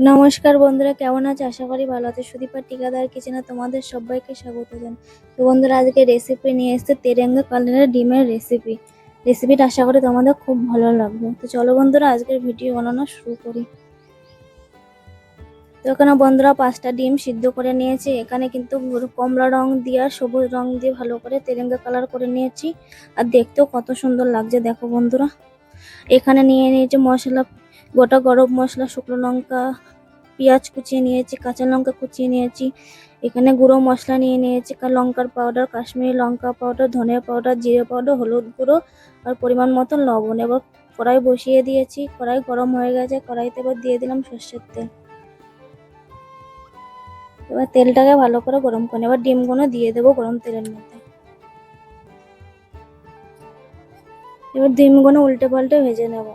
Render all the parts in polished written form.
নমস্কার বন্ধুরা, কেমন আছো? আশা করি ভালো আছো। সুদীপা ঠিকাদার কিচেনে তোমাদের সবাইকে স্বাগত জানাই। তো বন্ধুরা, আজকে রেসিপি নিয়ে এসেছে তেরেঙ্গা কালারের ডিমের রেসিপিটা আশা করি তোমাদের খুব ভালো লাগবে। তো চলো বন্ধুরা, আজকের ভিডিও বানানো শুরু করি। তো এখানে বন্ধুরা 5টা ডিম সিদ্ধ করে নিয়েছি। এখানে কিন্তু কমলা রং দিয়ে আর সবুজ রং দিয়ে ভালো করে তেরেঙ্গা কালার করে নিয়েছি, আর দেখতেও কত সুন্দর লাগছে দেখো বন্ধুরা। এখানে নিয়ে নিয়েছি মশলা, গোটা গরম মশলা, শুকনো লঙ্কা, পেঁয়াজ কুচিয়ে নিয়েছি, কাঁচা লঙ্কা কুচিয়ে নিয়েছি। এখানে গুঁড়ো মশলা নিয়ে নিয়েছি, লঙ্কার পাউডার, কাশ্মীরি লঙ্কা পাউডার, ধনিয়া পাউডার, জিরে পাউডার, হলুদ গুঁড়ো আর পরিমাণ মতো লবণ। এবার কড়াই বসিয়ে দিয়েছি, কড়াই গরম হয়ে গেছে। কড়াইতে এবার দিয়ে দিলাম সর্ষের তেল। এবার তেলটাকে ভালো করে গরম করে এবার ডিমগুলো দিয়ে দেবো গরম তেলের মধ্যে। এবার ডিমগুলো উল্টে পাল্টে ভেজে নেব।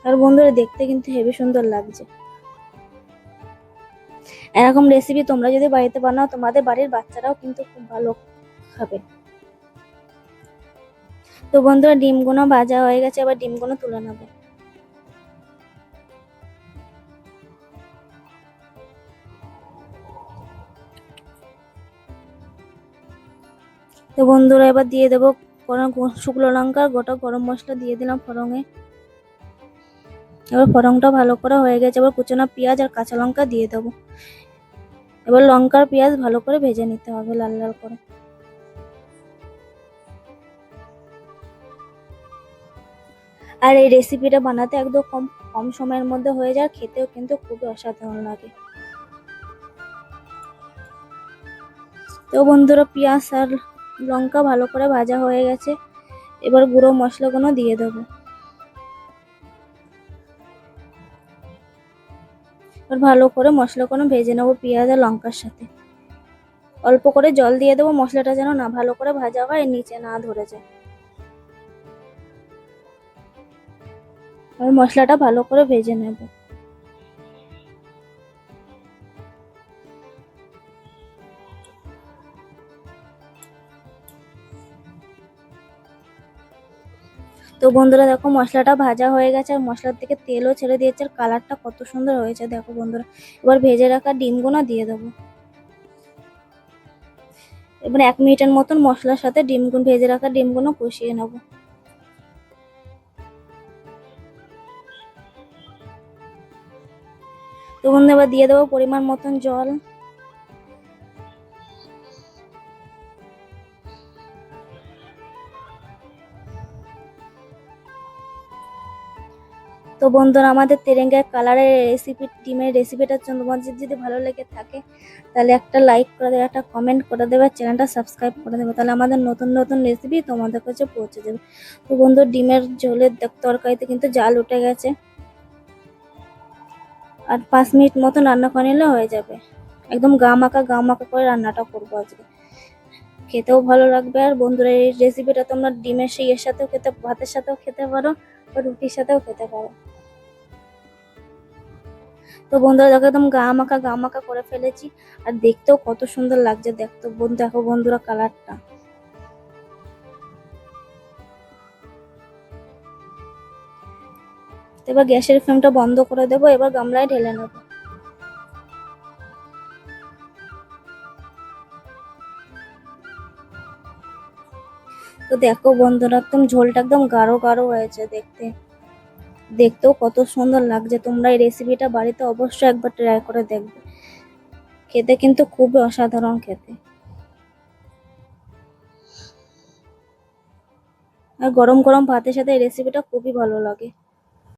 আর বন্ধুরা, দেখতে কিন্তু হেবি সুন্দর লাগছে। এরকম রেসিপি তোমরা যদি বাড়িতে বানাও, তোমাদের বাড়ির বাচ্চারাও কিন্তু খুব ভালো খাবে। তো বন্ধুরা, ডিমগুলো ভাজা হয়ে গেছে, এবার ডিমগুলো তুলে নেব। তো বন্ধুরা, এবার দিয়ে দেবো শুকনো লঙ্কা আর গোটা গরম মশলা দিয়ে দিলাম ফোড়নে। এবার ফোড়নটা ভালো করে হয়ে গেছে, এবার কুচানো পেঁয়াজ আর কাঁচা লঙ্কা দিয়ে দেবো। এবার লঙ্কার পেঁয়াজ ভালো করে ভেজে নিতে হবে লাল লাল করে। আর এই রেসিপিটা বানাতে একদম কম কম সময়ের মধ্যে হয়ে যায়, খেতেও কিন্তু খুবই অসাধারণ লাগে। তো বন্ধুরা, পেঁয়াজ আর লঙ্কা ভালো করে ভাজা হয়ে গেছে, এবার গুঁড়ো মশলাগুলো দিয়ে দেবো। এবার ভালো করে মশলাগুলো ভেজে নেবো পেঁয়াজ আর লঙ্কার সাথে। অল্প করে জল দিয়ে দেবো, মশলাটা যেন না ভালো করে ভাজা হয়, নিচে না ধরে যায়। আর মশলাটা ভালো করে ভেজে নেব। তো বন্ধুরা দেখো, মশলাটা ভাজা হয়ে গেছে আর মশলার থেকে তেলও ছেড়ে দিয়েছে, আর কালারটা কত সুন্দর হয়েছে দেখো বন্ধুরা। এবার ভেজে রাখা ডিমগুলো দিয়ে দেবো। এবার 1 মিনিটের মতন মশলার সাথে ভেজে রাখা ডিমগুলো কষিয়ে নেব। তো বন্ধু, এবার দিয়ে দেবো পরিমাণ মতন জল। তো বন্ধুরা, আমাদের তেরেঙ্গার কালারের ডিমের রেসিপিটা তোমাদের যদি ভালো লেগে থাকে, তাহলে একটা লাইক করে দেবে, একটা কমেন্ট করে দেবে, চ্যানেলটা সাবস্ক্রাইব করে দেবে, তাহলে আমাদের নতুন নতুন রেসিপি তোমাদের কাছে পৌঁছে যাবে। তো বন্ধু, ডিমের ঝোলের তরকারিতে কিন্তু জাল উঠে গেছে, আর 5 মিনিট মতন রান্না করে নিলে হয়ে যাবে। একদম গা মাখা করে রান্নাটা করবো আজকে, খেতেও ভালো লাগবে। আর বন্ধুরা, এই রেসিপিটা তোমরা ডিমের এর সাথেও ভাতের সাথেও খেতে পারো, বা রুটির সাথেও খেতে পারো। তো বন্ধুরা দেখো, একদম গা মাখা করে ফেলেছি, আর দেখতেও কত সুন্দর লাগছে। দেখো বন্ধুরা কালারটা। এবার গ্যাসের ফ্লেমটা বন্ধ করে দেবো, এবার গামলায় ঢেলে নেব। তো দেখো বন্ধুরা, একদম ঝোলটা একদম গাঢ় গাঢ় হয়েছে, দেখতেও কত সুন্দর লাগছে। তোমরা এই রেসিপিটা বাড়িতে অবশ্যই একবার ট্রাই করে দেখবে, খেতে কিন্তু খুবই অসাধারণ খেতে। আর গরম গরম ভাতের সাথে এই রেসিপিটা খুবই ভালো লাগে।